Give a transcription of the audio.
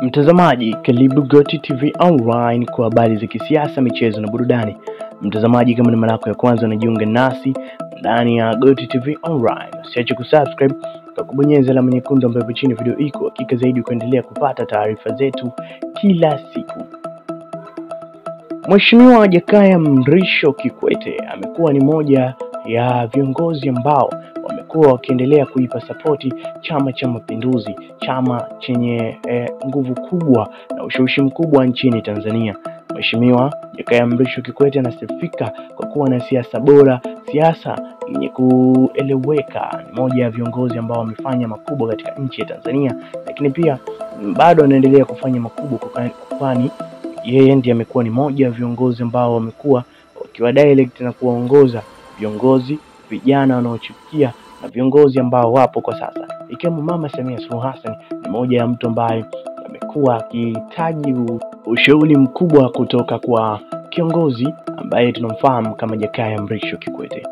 Mtazamaji, karibu Goti TV Online kwa habari za kisiasa, michezo na burudani. Mtazamaji, kama ni mara yako ya kwanza unajiunga nasi ndani ya Goti TV Online, usiache kusubscribe na kubonyeza alama nyekundu ambayo chini video iko, hakika zaidi kuendelea kupata taarifa zetu kila siku. Mheshimiwa Jakaya Mrisho Kikwete amekuwa ni moja ya viongozi ambao wamekuwa wakiendelea kuipa sapoti Chama cha Mapinduzi, chama chenye nguvu kubwa na ushawishi mkubwa nchini Tanzania. Mheshimiwa Jakaya Mrisho Kikwete anasifika kwa kuwa na siasa bora, siasa yenye kueleweka. Ni moja ya viongozi ambao wamefanya makubwa katika nchi ya Tanzania, lakini pia bado anaendelea kufanya makubwa kwani yeye ndiye amekuwa ni moja ya viongozi ambao wamekuwa wakiwa direct na kuwaongoza viongozi vijana wanaochipukia na viongozi ambao wapo kwa sasa. Ikiwemo Mama Samia Suluhu Hassan ni moja ya mtu ambaye amekuwa akihitaji ushauri mkubwa kutoka kwa kiongozi ambaye tunamfahamu kama Jakaya Mrisho Kikwete.